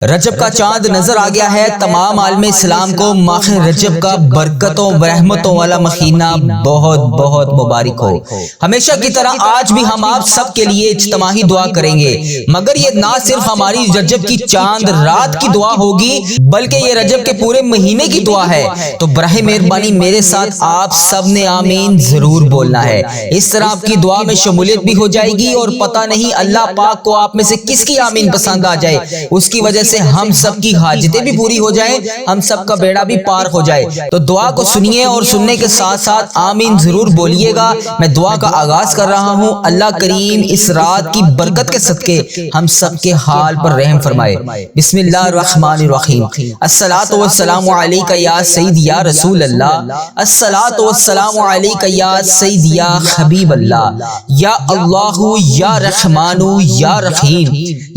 رجب کا چاند نظر آ گیا ہے۔ تمام عالم اسلام کو ماہ رجب کا برکتوں رحمتوں والا مہینہ بہت بہت مبارک ہو۔ ہمیشہ کی طرح آج بھی ہم آپ سب کے لیے اجتماعی دعا کریں گے، مگر یہ نہ صرف ہماری رجب کی چاند رات کی دعا ہوگی بلکہ یہ رجب کے پورے مہینے کی دعا ہے۔ تو براہ مہربانی میرے ساتھ آپ سب نے آمین ضرور بولنا ہے۔ اس طرح آپ کی دعا میں شمولیت بھی ہو جائے گی اور پتہ نہیں اللہ پاک کو آپ میں سے کس کی آمین پسند آ جائے، اس کی وجہ سے ہم سب کی حاجتیں بھی پوری ہو جائیں، ہم سب کا بیڑا بھی پار ہو جائے۔ تو دعا کو سنیے اور سننے کے ساتھ ساتھ آمین ضرور بولیے گا۔ میں دعا کا آغاز کر رہا ہوں۔ اللہ کریم اس رات کی برکت کے صدقے ہم سب کے حال پر رحم فرمائے۔ بسم اللہ الرحمن الرحیم۔ الصلاۃ والسلام علیک یا سید یا رسول اللہ، الصلاۃ والسلام علیک یا سید یا حبیب اللہ، یا اللہ یا رحمان یا رحیم،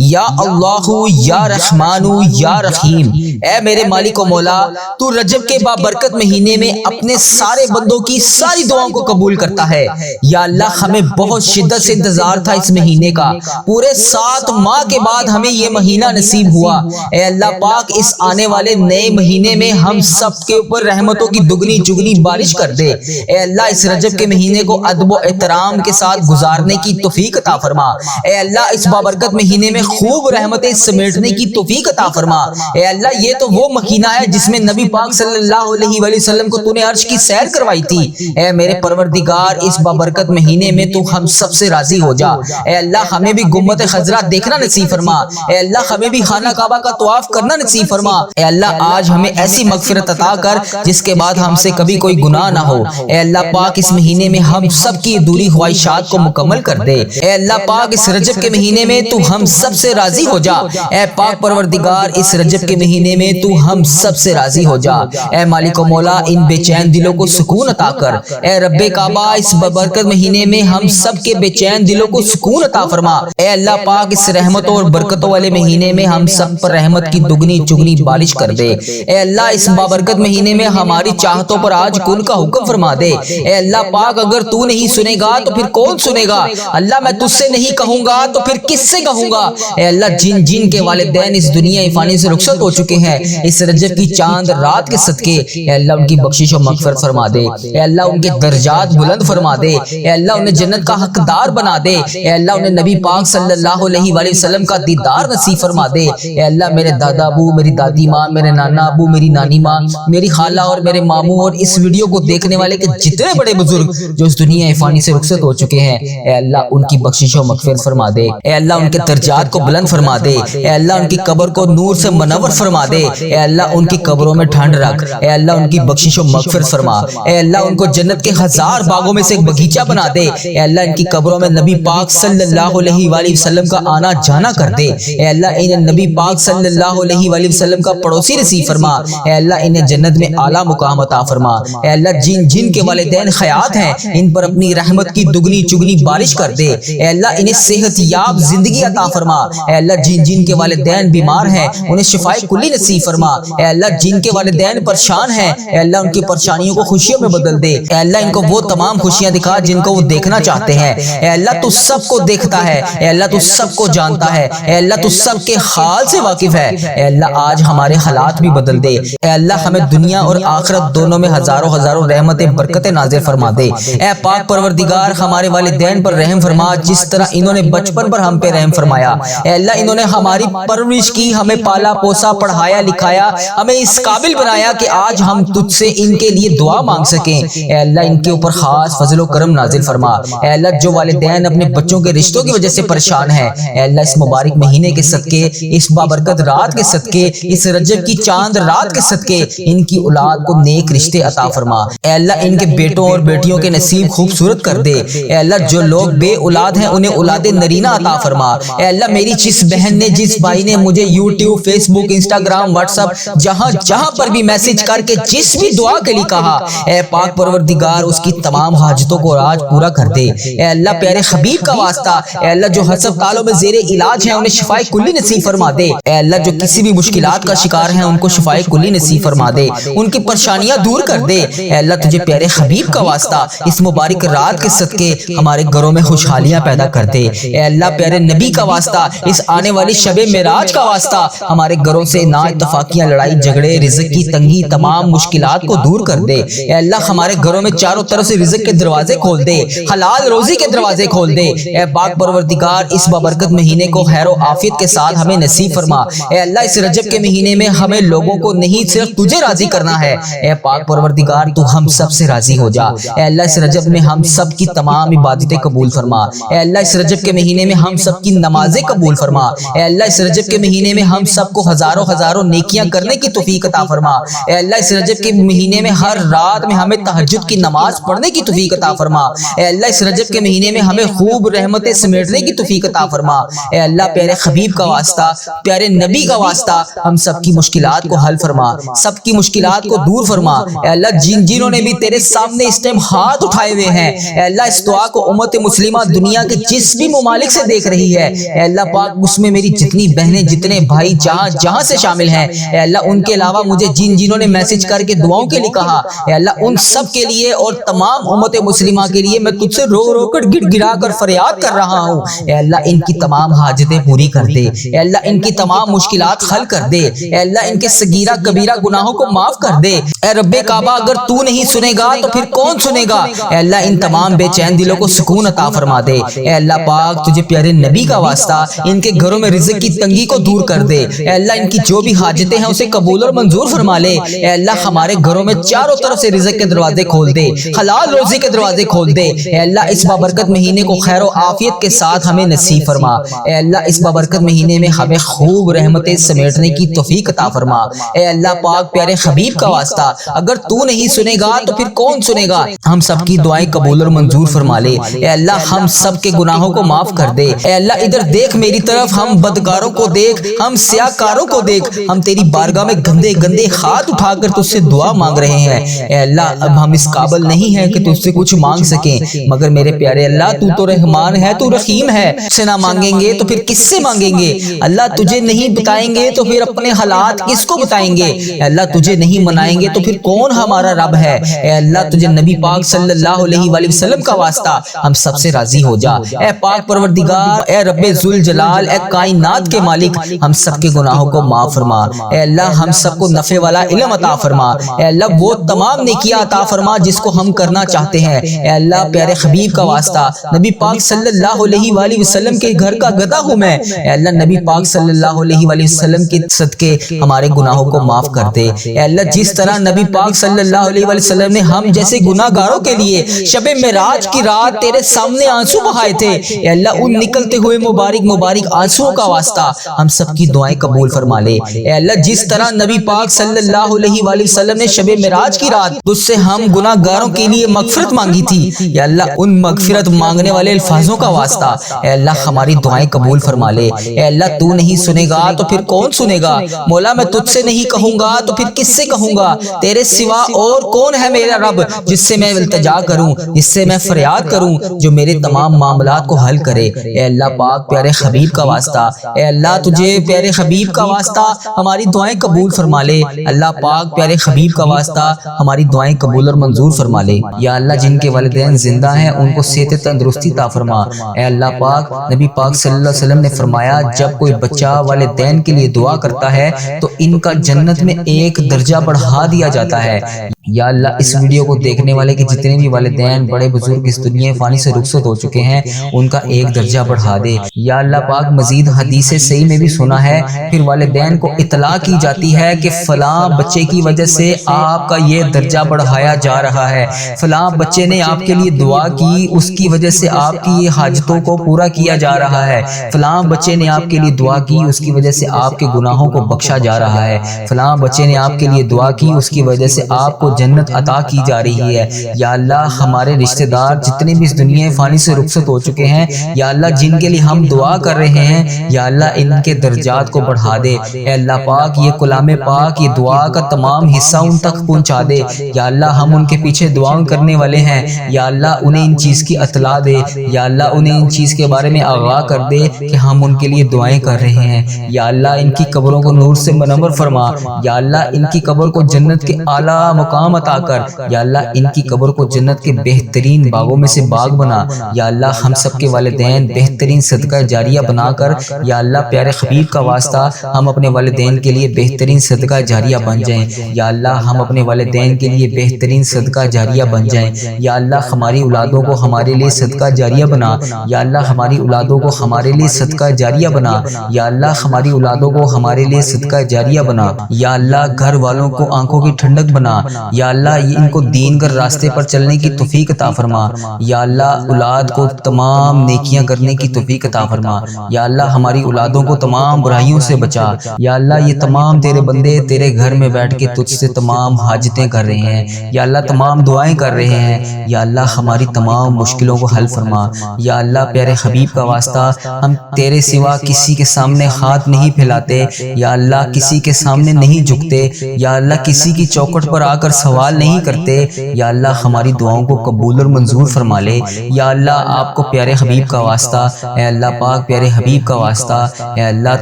یا اللہ یا رحمان یا رحیم۔ اے میرے مالک و مولا، تو رجب کے بابرکت مہینے میں اپنے سارے بندوں کی ساری دعاؤں کو قبول کرتا ہے۔ یا اللہ ہمیں بہت شدت سے انتظار تھا اس مہینے کا، پورے 7 ماہ کے بعد ہمیں یہ مہینہ نصیب ہوا۔ اے اللہ پاک اس آنے والے نئے مہینے میں ہم سب کے اوپر رحمتوں کی دگنی چگنی بارش کر دے۔ اے اللہ اس رجب کے مہینے کو ادب و احترام کے ساتھ گزارنے کی توفیق عطا فرما۔ اے اللہ اس بابرکت مہینے میں خوب رحمتیں سمیٹنے کی توفیق عطا فرما۔ اے اللہ یہ تو وہ مہینہ ہے جس میں نبی پاک صلی اللہ علیہ وآلہ وسلم کو تو نے عرش کی سیر کروائی تھی۔ اے میرے پروردگار اس بابرکت مہینے میں تو ہم سب سے راضی ہو جا۔ اے اللہ ہمیں بھی گنبد خضرا دیکھنا نصیب فرما۔ اے اللہ ہمیں بھی خانہ کعبہ کا طواف کرنا نصیب فرما۔ اے اللہ آج ہمیں ایسی مغفرت عطا کر جس کے بعد ہم سے کبھی کوئی گناہ نہ ہو۔ اے اللہ پاک اس مہینے میں ہم سب کی ادھوری خواہشات کو مکمل کر دے۔ اے اللہ پاک اس رجب کے مہینے میں تو ہم سب سے راضی ہو جا۔ اے پاک پروردگار اس رجب کے مہینے میں تو ہم سب سے راضی ہو جا۔ اے مالک و مولا ان بے چین دلوں کو سکون عطا کر۔ اے رب کعبہ اس بابرکت مہینے میں ہم سب کے بے چین دلوں کو سکون عطا فرما۔ اے اللہ پاک اس رحمتوں اور برکتوں والے مہینے میں ہم سب پر رحمت کی دگنی چگنی بارش کر دے۔ اے اللہ اس بابرکت مہینے میں ہماری چاہتوں پر آج کن کا حکم فرما دے۔ اے اللہ پاک اگر تو نہیں سنے گا تو پھر کون سنے گا؟ اللہ میں تجھ سے نہیں کہوں گا تو پھر کس سے کہوں گا؟ اے اللہ جن کے والدین اس دنیا فانی سے رخصت ہو چکے ہیں، اس رجب کی چاند رات کے صدقے اے اللہ ان کی بخشش و مغفرت فرما دے۔ اے اللہ ان کے درجات بلند فرما دے۔ اے اللہ انہیں جنت کا حقدار بنا دے۔ اے اللہ انہیں نبی پاک صلی اللہ علیہ وآلہ وسلم کا دیدار نصیب فرما دے۔ اے اللہ میرے دادا ابو، میری دادی ماں، میرے نانا ابو، میری نانی ماں، میری خالہ اور میرے ماموں اور اس ویڈیو کو دیکھنے والے کے جتنے بڑے بزرگ جو اس دنیا فانی سے رخصت ہو چکے ہیں، اے اللہ ان کی بخشش و مغفرت فرما دے۔ اے اللہ ان کے درجات کو بلند فرما دے۔ اے اللہ ان کی قبر کو نور سے منور فرما دے۔ اے اللہ ان کی قبروں میں ٹھنڈ رکھ۔ اے اللہ ان کی بخشش و مغفرت فرما۔ اے اللہ ان کو جنت کے 1000 باغوں میں سے ایک باغیچہ بنا دے۔ اے اللہ ان کی قبروں میں نبی پاک صلی اللہ علیہ وآلہ وسلم کا آنا جانا کر دے۔ اے اللہ انہیں نبی پاک صلی اللہ علیہ وآلہ وسلم کا پڑوسی نصیب فرما۔ اے اللہ انہیں جنت میں اعلیٰ مقام عطا فرما۔ اے اللہ جن کے والدین حیات ہیں ان پر اپنی رحمت کی دگنی چگنی بارش کر دے۔ اے اللہ انہیں صحت یاب زندگی عطا فرما۔ اے اللہ جن کے والدین بیمار ہیں انہیں شفائے کلی نصیب فرما۔ اے اللہ جن کے والدین پریشان ہیں اے اللہ ان کی پریشانیوں کو خوشیوں میں بدل دے۔ اے اللہ ان کو وہ تمام خوشیاں دکھا جن کو وہ دیکھنا چاہتے ہیں۔ اے اللہ تو سب کو دیکھتا ہے۔ اے اللہ تو سب کو جانتا ہے۔ اے اللہ تو سب کے حال سے واقف ہے۔ اے اللہ آج ہمارے حالات بھی بدل دے۔ اے اللہ ہمیں دنیا اور آخرت دونوں میں ہزاروں رحمتیں برکتیں نازل فرما دے۔ اے پاک پروردگار ہمارے والدین پر رحم فرما جس طرح انہوں نے بچپن پر ہم پہ رحم فرمایا۔ اے اللہ انہوں نے ہماری پرورش کی، ہمیں پالا پوسا، پڑھایا لکھایا، ہمیں اس قابل بنایا کہ آج ہم تجھ سے ان کے لیے دعا مانگ سکیں۔ اے اللہ ان کے اوپر خاص فضل و کرم نازل فرما۔ اے اللہ جو والدین اپنے بچوں کے رشتوں کی وجہ سے پریشان ہیں اے اللہ اس مبارک مہینے کے صدقے، اس بابرکت رات کے صدقے، اس رجب کی چاند رات کے صدقے ان کی اولاد کو نیک رشتے عطا فرما۔ اے اللہ ان کے بیٹوں اور بیٹیوں کے نصیب خوبصورت کر دے۔ اے اللہ جو لوگ بے اولاد ہیں انہیں اولاد نرینہ عطا فرما۔ اے اللہ میری جس بہن نے جس بھائی نے مجھے یوٹیوب، فیس بک، انسٹاگرام، واٹس ایپ جہاں پر بھی میسج کر کے جس بھی دعا کے لیے کہا اے پاک پروردگار اس کی تمام حاجتوں کو آج پورا کر دے۔ اے اللہ پیارے حبیب کا واسطہ اے اللہ جو ہسپتالوں میں زیر علاج ہیں انہیں شفائے کلی نصیب فرما دے۔ اے اللہ جو کسی بھی مشکلات کا شکار ہیں ان کو شفائے کلی نصیب فرما دے، ان کی پریشانیاں دور کر دے۔ اے اللہ تجھے پیارے حبیب کا واسطہ اس مبارک رات کے صدقے ہمارے گھروں میں خوشحالیاں پیدا کر دے۔ اے اللہ پیارے نبی کا واسطہ اس آنے والی شب معراج کا واسطہ ہمارے گھروں سے نا اتفاقیاں، لڑائی جھگڑے، رزق کی تنگی، تمام مشکلات کو دور کر دے۔ اے اللہ ہمارے گھروں میں چاروں طرف سے رزق کے دروازے کھول دے، حلال روزی کے دروازے کھول دے۔ اے پاک پروردگار اس بابرکت مہینے کو خیر و عافیت کے ساتھ ہمیں نصیب فرما۔ اے اللہ اس رجب کے مہینے میں ہمیں لوگوں کو نہیں صرف تجھے راضی کرنا ہے۔ اے پاک پروردگار تو ہم سب سے راضی ہو جا۔ اے اللہ اس رجب میں ہم سب کی تمام عبادتیں قبول فرما۔ اے اللہ اس رجب کے مہینے میں ہم سب کی نمازیں قبول فرما۔ اے اللہ اس رجب کے مہینے میں ہم سب کو ہزاروں ہزاروں نیکیاں کرنے کی توفیق عطا فرما۔ اے اللہ اس رجب کے مہینے میں ہر رات میں ہمیں تہجد کی نماز پڑھنے کی توفیق عطا فرما۔ اے اللہ اس رجب کے مہینے میں ہمیں خوب رحمتیں سمیٹنے کی توفیق عطا فرما۔ اے اللہ پیارے حبیب کا واسطہ، پیارے نبی کا واسطہ ہم سب کی مشکلات کو حل فرما، سب کی مشکلات کو دور فرما۔ اے اللہ جنہوں نے بھی تیرے سامنے اس ٹائم ہاتھ اٹھائے ہوئے ہیں، اے اللہ اس دعا کو امت مسلمہ دنیا کے جس بھی ممالک سے دیکھ رہی ہے، اے اللہ پاک اس میں میری جتنی بہنیں جتنے بھائی جہاں سے شامل ہیں، اے اللہ ان کے علاوہ مجھے جنہوں نے میسج کر کے دعاؤں کے لیے کہا، اے اللہ ان سب کے لیے اور تمام امت مسلمہ کے لیے میں تجھ سے رو رو کر گڑ گڑا کر فریاد کر رہا ہوں۔ اے اللہ ان کی تمام حاجتیں پوری کر دے، اے اللہ ان کی تمام مشکلات حل کر دے، اے اللہ ان کے صغیرہ کبیرہ گناہوں کو معاف کر دے۔ اے رب کعبہ اگر تو نہیں سنے گا تو پھر کون سنے گا؟ اے اللہ ان تمام بے چین دلوں کو سکون عطا فرما دے۔ اے اللہ پاک تجھے پیارے نبی کا واسطہ ان کے گھروں میں رزق کی تنگی کو دور کر دے۔ اے اللہ ان کی جو بھی حاجتیں ہیں اسے قبول اور منظور فرما لے۔ اے اللہ ہمارے گھروں میں چاروں طرف سے رزق کے دروازے کھول دے، حلال روزی کے دروازے کھول دے۔ اے اللہ اس بابرکت مہینے کو خیر و عافیت کے ساتھ ہمیں نصیب فرما۔ اے اللہ اس بابرکت مہینے میں ہمیں خوب رحمتیں سمیٹنے کی توفیق عطا فرما۔ اے اللہ پاک پیارے حبیب کا واسطہ اگر تو نہیں سنے گا تو پھر کون سنے گا؟ ہم سب کی دعائیں قبول اور منظور فرما لے۔ اے اللہ ہم سب کے گناہوں کو معاف کر دے۔ اے اللہ ادھر دیکھ میری طرف، ہم بدکاروں کو دیکھ، ہم سیاہکاروں کو دیکھ، ہم تیری بارگاہ میں گندے گندے ہاتھ اٹھا کر تجھ سے دعا مانگ رہے ہیں۔ اے اللہ اب ہم اس قابل نہیں ہیں کہ تجھ سے کچھ مانگ سکیں، مگر میرے پیارے اللہ تو رحمان ہے، تو رحیم ہے۔ سے نہ مانگیں گے تو پھر کس سے مانگیں گے؟ اللہ تجھے نہیں بتائیں گے تو پھر اپنے حالات کس کو بتائیں گے؟ اے اللہ تجھے نہیں منائیں گے تو پھر کون ہمارا رب ہے؟ اے اللہ تجھے نبی پاک صلی اللہ علیہ وآلہ وسلم کا واسطہ ہم سب سے راضی ہو جا۔ اے پاک پروردگار، اے رب ذوالجلال، اے کائنات کے مالک، ہم سب کے گناہوں کو معاف فرما۔ اے اللہ ہم سب کو نفع والا علم عطا فرما۔ اے اللہ وہ تمام نیکیاں عطا فرما جس کو ہم کرنا چاہتے ہیں۔ اے اللہ پیارے حبیب کا واسطہ، نبی پاک صلی اللہ علیہ وآلہ وسلم کے گھر کا گدھا ہوں میں، اے اللہ نبی پاک صلی اللہ علیہ وآلہ وسلم کے صدقے ہمارے گناہوں کو معاف کر دے۔ اے اللہ جس طرح نبی پاک صلی اللہ علیہ وآلہ وسلم نے ہم جیسے گناہگاروں کے لیے شب معراج کی رات تیرے سامنے آنسو بہائے تھے، اے اللہ ان نکلتے ہوئے مبارک آنسوؤں کا واسطہ ہم سب کی دعائیں قبول فرما لے۔ اے اللہ جس طرح نبی پاک صلی اللہ علیہ وآلہ وسلم نے شب معراج کی رات تجھ سے ہم گناہگاروں کے لیے مغفرت مانگی تھی، اے اللہ ان مغفرت مانگنے والے الفاظوں کا واسطہ اے اللہ ہماری دعائیں قبول فرما لے۔ اے اللہ تو نہیں سنے گا تو پھر کون سنے گا؟ مولا میں تجھ سے نہیں کہوں گا تو پھر کس سے کہوں گا؟ تیرے سوا اور کون ہے میرا رب جس سے میں التجا کروں، جس سے میں فریاد کروں، جو میرے تمام معاملات کو حل کرے؟ اے اللہ پاک پیارے حبیب کا واسطہ، اے اللہ تجھے پیارے حبیب کا واسطہ ہماری دعائیں قبول فرما لے۔ اللہ پاک پیارے حبیب کا واسطہ ہماری دعائیں قبول اور منظور فرما لے۔ یا اللہ جن کے والدین زندہ ہیں ان کو صحت تندرستی عطا فرما۔ اے اللہ پاک نبی پاک صلی اللہ علیہ وسلم نے فرمایا جب کوئی بچہ والدین کے لیے دعا کرتا ہے تو ان کا جنت میں ایک درجہ بڑھا دیا جاتا ہے۔ یا اللہ اس ویڈیو کو دیکھنے والے کے جتنے بھی والدین بڑے بزرگ اس دنیا فانی سے رخصت ہو چکے ہیں ان کا ایک درجہ بڑھا دے۔ یا اللہ پاک مزید حدیث صحیح میں بھی سنا ہے پھر والدین کو اطلاع کی جاتی ہے کہ فلاں بچے کی وجہ سے آپ کا یہ درجہ بڑھایا جا رہا ہے، فلاں بچے نے آپ کے لیے دعا کی اس کی وجہ سے آپ کی یہ حاجتوں کو پورا کیا جا رہا ہے، فلاں بچے نے آپ کے لیے دعا کی اس کی وجہ سے آپ کے گناہوں کو بخشا جا رہا ہے، فلاں بچے نے آپ کے لیے دعا کی اس کی وجہ سے آپ کو جنت عطا کی جا رہی ہے۔ یا اللہ ہمارے رشتہ دار جتنے بھی اس دنیا فانی سے رخصت ہو چکے ہیں یا اللہ جن کے لیے ہم دعا کر رہے ہیں یا اللہ ان کے درجات کو بڑھا دے۔ اے اللہ پاک یہ کلام پاک یہ دعا کا تمام حصہ ان تک پہنچا دے۔ یا اللہ ہم ان کے پیچھے دعاؤں کرنے والے ہیں، یا اللہ انہیں ان چیز کی اطلاع دے، یا اللہ انہیں ان چیز کے بارے میں آگاہ کر دے کہ ہم ان کے لیے دعائیں کر رہے ہیں۔ یا اللہ ان کی قبروں کو نور سے منور فرما، یا اللہ ان کی قبر کو جنت کے اعلیٰ مقام عطا کر، یا اللہ ان کی قبر کو جنت کے بہترین باغوں میں سے باغ بنا۔ یا اللہ ہم سب کے والدین بہترین صدقہ جاریہ بنا کر یا اللہ پیارے حبیب حبیب کا واسطہ ہم اپنے والدین کے لیے بہترین صدقہ جاریہ بن جائیں۔ یا اللہ ہم اپنے والدین کے لیے بہترین صدقہ جاریہ بن جائیں۔ یا اللہ ہماری اولادوں کو ہمارے لیے صدقہ جاریہ بنا۔ یا اللہ ہماری اولادوں کو ہمارے لیے صدقہ جاریہ بنا۔ یا اللہ ہماری اولادوں کو ہمارے لیے صدقہ جاریہ بنا۔ یا اللہ گھر والوں کو آنکھوں کی ٹھنڈک بنا۔ یا اللہ ان کو دین کے راستے پر چلنے کی توفیق عطا فرما۔ یا اللہ اولاد کو تمام نیکیاں کرنے کی توفیق عطا فرما۔ یا اللہ ہماری اولادوں کو تمام برائیوں سے بچا۔ یا اللہ یہ تمام تیرے بندے تیرے گھر میں بیٹھ کے تجھ سے تمام حاجتیں کر رہے ہیں۔ یا اللہ تمام دعائیں کر رہے ہیں۔ یا اللہ ہماری تمام مشکلوں کو حل فرما۔ یا اللہ پیارے حبیب کا واسطہ ہم تیرے سوا کسی کے سامنے ہاتھ نہیں پھیلاتے۔ یا اللہ کسی کے سامنے نہیں جھکتے۔ یا اللہ کسی کی چوکھٹ پر آ کر سوال نہیں کرتے۔ یا اللہ ہماری دعاؤں کو قبول اور منظور فرما لے۔ یا اللہ آپ کو پیارے حبیب کا واسطہ، اے اللہ پاک پیارے حبیب کا واسطہ، اے اللہ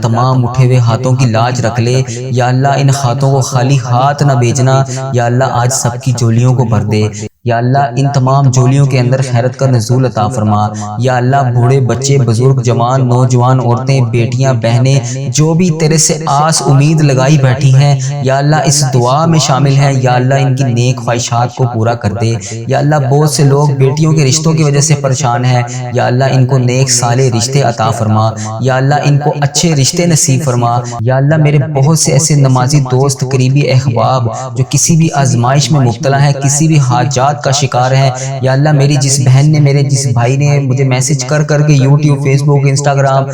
تمام اٹھے ہوئے ہاتھوں کی لاج رکھ لے۔ یا اللہ ان ہاتھوں کو خالی ہاتھ نہ بھیجنا۔ یا اللہ آج سب کی جولیوں کو بھر دے۔ یا اللہ ان تمام جولیوں کے اندر خیرت کا نزول عطا فرما۔ یا اللہ بوڑھے بچے بزرگ جوان نوجوان عورتیں بیٹیاں بہنیں جو بھی تیرے سے آس امید لگائی بیٹھی ہیں، یا اللہ اس دعا میں شامل ہیں۔ یا اللہ ان کی نیک خواہشات کو پورا کر دے۔ یا اللہ بہت سے لوگ بیٹیوں کے رشتوں کی وجہ سے پریشان ہیں، یا اللہ ان کو نیک صالح رشتے عطا فرما۔ یا اللہ ان کو اچھے رشتے نصیب فرما۔ یا اللہ میرے بہت سے ایسے نمازی دوست قریبی احباب جو کسی بھی آزمائش میں مبتلا ہیں، کسی بھی حاجات کا شکار ہے، یا اللہ میری جس بہن نے میرے جس بھائی نے مجھے میسج کر کے یوٹیوب فیس بک انسٹاگرام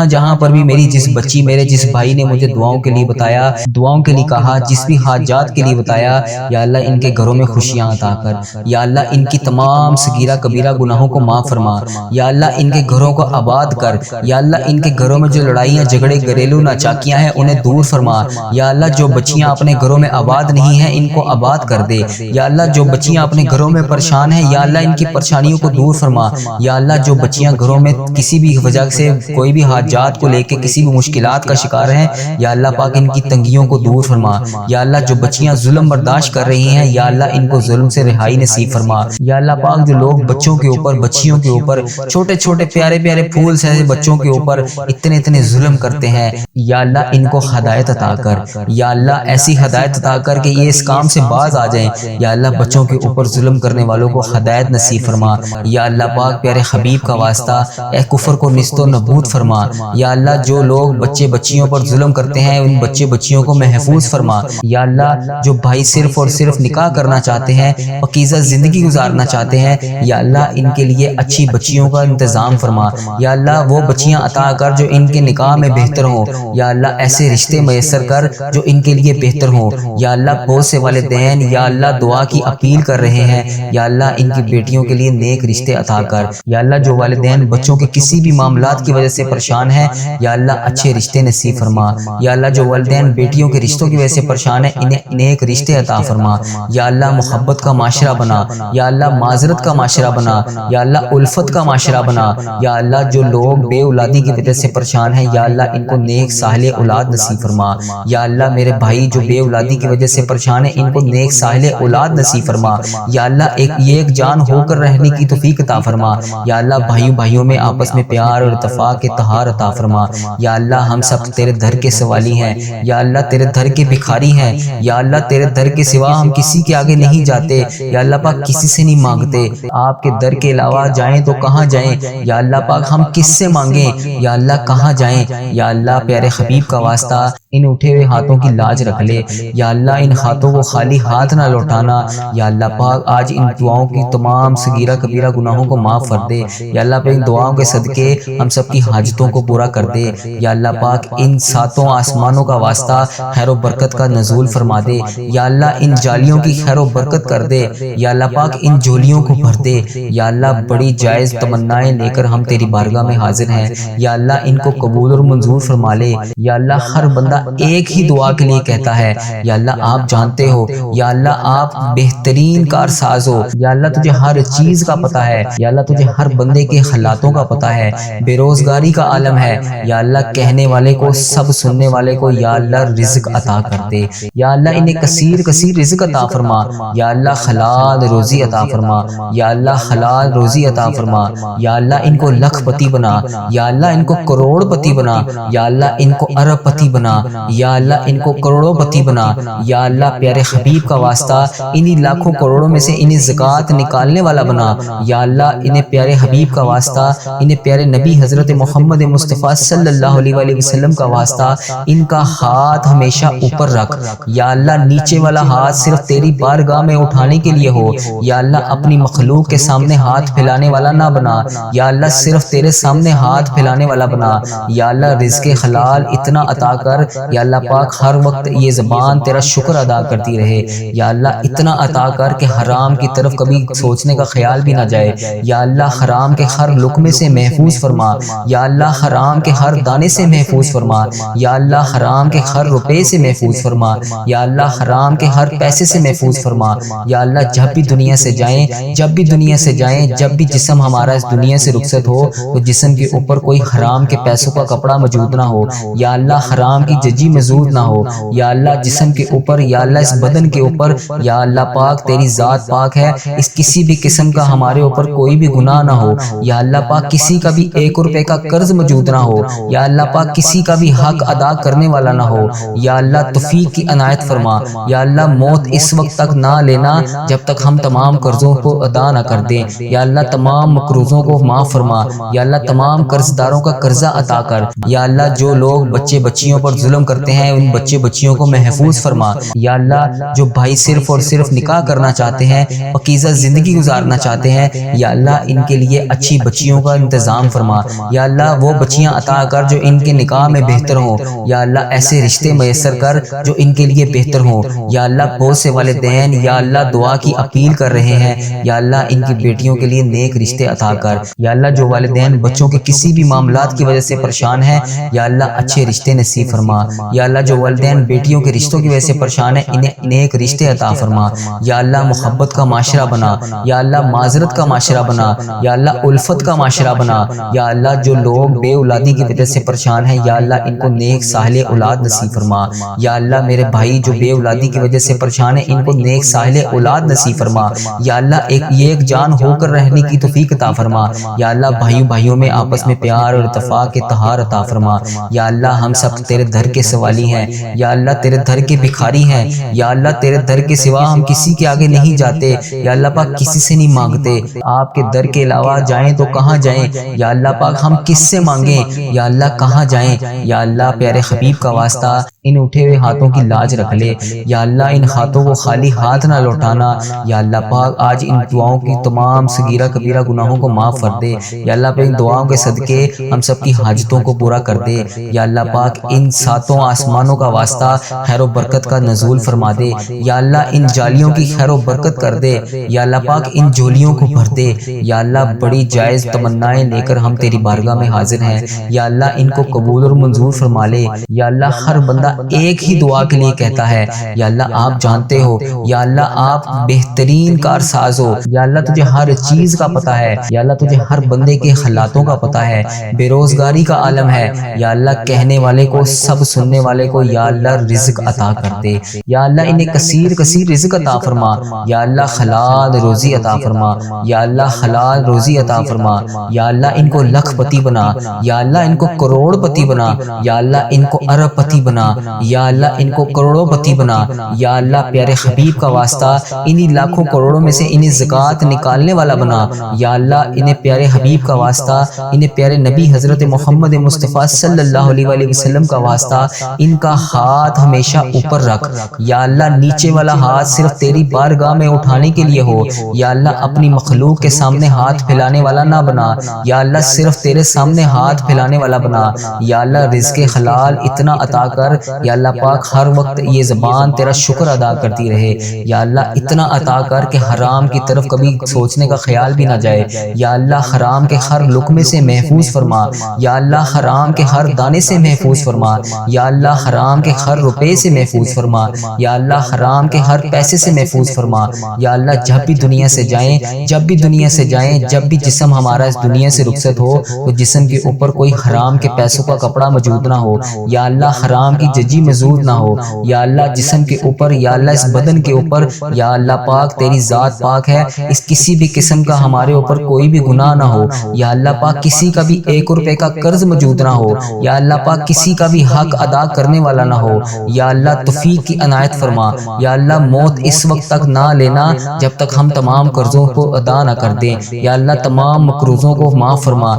جہاں پر بھی میری جس بچی میرے جس بھائی نے مجھے دعاؤں کے لیے بتایا، دعاؤں کے لیے کہا، جس بھی حاجات کے لیے بتایا، یا اللہ ان کے گھروں میں خوشیاں عطا کر۔ یا اللہ ان کی تمام صغیرہ کبیرہ گناہوں کو معاف فرما۔ یا اللہ ان کے گھروں کو آباد کر۔ یا اللہ ان کے گھروں میں جو لڑائیاں جھگڑے گھریلو ناچاکیاں ہیں انہیں دور فرما۔ یا اللہ جو بچیاں اپنے گھروں میں آباد نہیں ہیں ان کو آباد کر دے۔ یا اللہ جو بچیاں اپنے گھروں میں پریشان ہیں، یا اللہ ان کی پریشانیوں کو دور فرما۔ یا اللہ جو بچیاں گھروں میں کسی بھی وجہ سے کوئی بھی حاجات کو لے کے کسی بھی مشکلات کا شکار ہیں، یا اللہ پاک ان کی تنگیوں کو دور فرما۔ یا اللہ جو بچیاں ظلم برداشت کر رہی ہیں، یا اللہ ان کو ظلم سے رہائی نصیب فرما۔ یا اللہ پاک جو لوگ بچوں کے اوپر بچیوں کے اوپر چھوٹے چھوٹے پیارے پیارے پھول سے بچوں کے اوپر اتنے ظلم کرتے ہیں، یا اللہ ان کو ہدایت عطا کر۔ یا اللہ ایسی ہدایت عطا کر کہ یہ اس کام سے باز آ جائیں۔ یا اللہ بچوں کے اوپر ظلم کرنے والوں کو ہدایت نصیب فرما۔ یا اللہ پاک پیارے حبیب کا واسطہ اے کفر کو نیست و نابود فرما۔ یا اللہ جو لوگ بچے بچیوں پر ظلم کرتے ہیں ان بچے بچیوں کو محفوظ فرما۔ یا اللہ جو بھائی صرف اور صرف نکاح کرنا چاہتے ہیں، پاکیزہ زندگی گزارنا چاہتے ہیں، یا اللہ ان کے لیے اچھی بچیوں کا انتظام فرما۔ یا اللہ وہ بچیاں عطا کر جو ان کے نکاح میں بہتر ہوں۔ یا اللہ ایسے رشتے میسر کر جو ان کے لیے بہتر ہوں۔ یا اللہ بہت سے والدین یا اللہ دعا کی اپیل کر رہے ہیں، یا اللہ ان کی بیٹیوں کے لیے نیک رشتے عطا کر۔ یا اللہ جو والدین بچوں کے کسی بھی معاملات کی وجہ سے پریشان ہیں، یا اللہ اچھے رشتے نصیب فرما۔ یا اللہ جو والدین بیٹیوں کے رشتوں کی وجہ سے پریشان ہیں انہیں نیک رشتے عطا فرما۔ یا اللہ محبت کا معاشرہ بنا۔ یا اللہ معذرت کا معاشرہ بنا۔ یا اللہ الفت کا معاشرہ بنا۔ یا اللہ جو لوگ بے اولادی کی وجہ سے پریشان ہیں، یا اللہ ان کو نیک صالح اولاد نصیب فرما۔ یا اللہ میرے بھائی جو بے اولادی کی وجہ سے پریشان ہیں ان کو نیک صالح اولاد نصیب فرما۔ یا اللہ ایک جان ہو کر رہنے کی توفیق عطا فرما۔ یا اللہ بھائیوں میں آپس میں پیار اور اتفاق اتحاد عطا فرما۔ یا اللہ ہم سب تیرے در کے سوالی ہیں، یا اللہ تیرے در کے بھکاری ہیں۔ یا اللہ تیرے در کے سوا ہم کسی کے آگے نہیں جاتے، یا اللہ پاک کسی سے نہیں مانگتے۔ آپ کے در کے علاوہ جائیں تو کہاں جائیں، یا اللہ پاک ہم کس سے مانگیں، یا اللہ کہاں جائیں۔ یا اللہ پیارے حبیب کا واسطہ ان اٹھے ہوئے ہاتھوں کی لاج رکھ لے۔ یا اللہ ان ہاتھوں کو خالی ہاتھ نہ لوٹانا۔ یا اللہ پاک آج ان دعاؤں کی تمام صغیرہ کبیرہ گناہوں کو معاف کر دے۔ یا اللہ پاک ان دعاؤں کے صدقے ہم سب کی حاجتوں کو پورا کر دے۔ یا اللہ پاک ان ساتوں آسمانوں کا واسطہ خیر و برکت کا نزول فرما دے۔ یا اللہ ان جالیوں کی خیر و برکت کر دے۔ یا اللہ پاک ان جولیوں کو بھر دے۔ یا اللہ بڑی جائز تمنائیں لے کر ہم تیری بارگاہ میں حاضر ہیں، یا اللہ ان کو قبول اور منظور فرما لے۔ یا اللہ ہر بندہ ایک ہی دعا کے لیے کہتا ہے، یا اللہ آپ جانتے ہو، یا اللہ آپ بہترین کار کار ساز ہو، یا اللہ تجھے ہر چیز کا پتہ ہے، یا اللہ تجھے ہر بندے کے حالاتوں کا پتہ ہے، بے روزگاری کا عالم ہے، یا اللہ کہنے والے کو سب سننے والے کو یا اللہ رزق عطا کر دے، یا اللہ انہیں کثیر کثیر رزق عطا فرما، یا اللہ حلال روزی عطا فرما، یا اللہ حلال روزی عطا فرما، یا اللہ ان کو لکھ پتی بنا، یا اللہ ان کو کروڑ پتی بنا، یا اللہ ان کو ارب پتی بنا، یا اللہ ان کو کروڑوں پتی بنا، یا اللہ پیارے حبیب کا واسطہ انہی لاکھوں کروڑوں میں سے انہیں زکوٰۃ نکالنے والا بنا، یا اللہ انہیں پیارے حبیب کا واسطہ، انہیں پیارے نبی حضرت محمد مصطفیٰ صلی اللہ علیہ وآلہ وسلم کا واسطہ ان کا ہاتھ ہمیشہ اوپر رکھ، یا اللہ نیچے والا ہاتھ صرف تیری بارگاہ میں اٹھانے کے لیے ہو، یا اللہ اپنی مخلوق کے سامنے ہاتھ پھیلانے والا نہ بنا، یا اللہ صرف تیرے سامنے ہاتھ پھیلانے والا بنا، یا اللہ رزق حلال اتنا عطا کر، یا اللہ پاک ہر وقت یہ زبان تیرا شکر ادا کرتی رہے، یا اللہ اتنا عطا کر کہ حرام کی طرف کبھی سوچنے کا خیال بھی نہ جائے، یا اللہ حرام کے ہر لقمے سے محفوظ فرما، یا اللہ حرام کے ہر دانے سے محفوظ فرما، یا اللہ حرام کے ہر روپے سے محفوظ فرما، یا اللہ حرام کے ہر پیسے سے محفوظ فرما، یا اللہ جب بھی دنیا سے جائیں، جب بھی جسم ہمارا اس دنیا سے رخصت ہو تو جسم کے اوپر کوئی حرام کے پیسوں کا کپڑا موجود نہ ہو، یا اللہ حرام کی ججی موجود نہ ہو، یا اللہ جسم کے اوپر، یا اللہ اس بدن کے اوپر، یا اللہ پاک تیری ذات پاک ہے، اس کسی بھی قسم کا ہمارے اوپر کوئی بھی گناہ نہ ہو، یا اللہ پاک کسی کا بھی 1 روپے کا قرض موجود نہ ہو، یا اللہ پاک کسی کا بھی حق ادا کرنے والا نہ ہو، یا اللہ توفیق کی عنایت فرما، یا اللہ موت اس وقت تک نہ لینا جب تک ہم تمام قرضوں کو ادا نہ کر دیں، یا اللہ تمام مقروضوں کو معاف فرما، یا اللہ تمام قرض داروں کا قرضہ عطا کر، یا اللہ جو لوگ بچے بچیوں پر ظلم کرتے ہیں ان بچے بچیوں کو محفوظ فرما، یا اللہ جو بھائی صرف اور صرف نکاح کرنا چاہتے ہیں، پاکیزہ زندگی گزارنا چاہتے ہیں، یا اللہ ان کے لیے اچھی بچیوں کا انتظام فرما، یا اللہ وہ بچیاں عطا کر جو ان کے نکاح میں بہتر ہوں، یا اللہ ایسے رشتے میسر کر جو ان کے لیے بہتر ہوں، یا اللہ بہت سے والدین یا اللہ دعا کی اپیل کر رہے ہیں، یا اللہ ان کی بیٹیوں کے لیے نیک رشتے عطا کر، یا اللہ جو والدین بچوں کے کسی بھی معاملات کی وجہ سے پریشان ہیں، یا اللہ اچھے رشتے نصیب فرما، یا اللہ جو والدین بیٹیوں کے رشتوں کی وجہ سے پریشان ہیں انہیں نیک رشتے عطا فرما، یا اللہ محبت کا معاشرہ بنا، یا اللہ معذرت کا معاشرہ بنا، یا اللہ الفت کا معاشرہ بنا، یا اللہ جو لوگ بے اولادی کی وجہ سے پریشان ہیں یا اللہ ان کو نیک صالح اولاد نصیب فرما، یا اللہ میرے بھائی جو بے اولادی کی وجہ سے پریشان ہیں ان کو نیک صالح اولاد نصیب فرما، یا اللہ ایک جان ہو کر رہنے کی توفیق عطا فرما، یا اللہ بھائیوں میں آپس میں پیار اور اتفاق کے اتحاد عطا فرما، یا اللہ ہم سب تیرے در کے سوالی ہیں، یا اللہ تیرے در کے بھکاری ہیں، یا اللہ تیرے در کے سوا ہم کسی کے آگے نہیں جاتے، یا اللہ پاک کسی سے نہیں مانگتے، آپ کے در کے علاوہ جائیں تو کہاں جائیں، یا اللہ پاک ہم کس سے مانگیں، یا اللہ کہاں جائیں، یا اللہ پیارے حبیب کا واسطہ ان اٹھے ہوئے ہاتھوں کی لاج رکھ لے، یا اللہ ان ہاتھوں کو خالی ہاتھ نہ لوٹانا، یا اللہ پاک آج ان دعاؤں کی تمام صغیرہ کبیرہ گناہوں کو معاف کر دے، یا اللہ پاک ان دعاؤں کے صدقے ہم سب کی حاجتوں کو پورا کر دے، یا اللہ پاک ان ساتوں آسمانوں کا واسطہ خیر و برکت کا نزول فرما دے، یا اللہ ان جالیوں کی خیر و برکت کر دے، یا اللہ پاک ان جھولیوں کو بھر دے، یا اللہ بڑی جائز تمنائیں لے کر ہم تیری بارگاہ میں حاضر ہیں، یا اللہ ان کو قبول اور منظور فرما لے، یا اللہ ہر بندہ ایک ہی دعا کے لیے کہتا ہے، یا اللہ آپ جانتے ہو، یا اللہ آپ بہترین کار ساز ہو، یا اللہ تجھے ہر چیز کا پتہ ہے، یا اللہ تجھے ہر بندے کے حالاتوں کا پتہ ہے، بے روزگاری کا عالم ہے، یا اللہ کہنے والے کو سب سننے والے کو یا اللہ رزق عطا کر دے، یا اللہ انہیں کثیر کثیر رزق عطا فرما، یا اللہ حلال روزی عطا فرما، یا اللہ حلال روزی عطا فرما، یا اللہ ان کو لکھ پتی بنا، یا اللہ ان کو کروڑ پتی بنا، یا اللہ ان کو ارب پتی بنا، یا اللہ ان کو کروڑوں پتی بنا، یا اللہ پیارے حبیب کا واسطہ انہی لاکھوں کروڑوں میں سے انہیں زکوٰۃ نکالنے والا بنا، یا اللہ انہیں پیارے حبیب کا واسطہ، انہیں پیارے نبی حضرت محمد مصطفیٰ صلی اللہ علیہ وآلہ وسلم کا واسطہ ان کا ہاتھ ہمیشہ اوپر رکھ، یا اللہ نیچے والا ہاتھ صرف تیری بارگاہ میں اٹھانے کے لیے ہو، یا اللہ اپنی مخلوق کے سامنے ہاتھ پھیلانے والا نہ بنا، یا اللہ صرف تیرے سامنے ہاتھ پھیلانے والا بنا، یا اللہ رزق حلال اتنا عطا کر، یا اللہ پاک ہر وقت یہ زبان تیرا شکر ادا کرتی رہے، یا اللہ اتنا عطا کر کہ حرام کی طرف کبھی سوچنے کا خیال بھی نہ جائے، یا اللہ حرام کے ہر لقمے سے محفوظ فرما، یا اللہ حرام کے ہر دانے سے محفوظ فرما، یا اللہ حرام کے ہر روپے سے محفوظ فرما، یا اللہ حرام کے ہر پیسے سے محفوظ فرما، یا اللہ جب بھی دنیا سے جائیں جب بھی جسم ہمارا اس دنیا سے رخصت ہو تو جسم کے اوپر کوئی حرام کے پیسوں کا کپڑا موجود نہ ہو، یا اللہ حرام کی ججی موجود نہ ہو، یا اللہ جسم کے اوپر، یا اللہ اس بدن کے اوپر، یا اللہ پاک تیری ذات پاک ہے، اس کسی بھی قسم کا ہمارے اوپر کوئی بھی گناہ نہ ہو، یا اللہ پاک کسی کا بھی 1 روپے کا قرض موجود نہ ہو، یا اللہ پاک کسی کا بھی حق ادا کرنے والا نہ ہو، یا اللہ توفیق کی عنایت فرما، یا اللہ موت اس وقت تک نہ لینا جب تک ہم تمام قرضوں کو ادا نہ کر دیں، یا اللہ تمام مقروضوں کو معاف فرما۔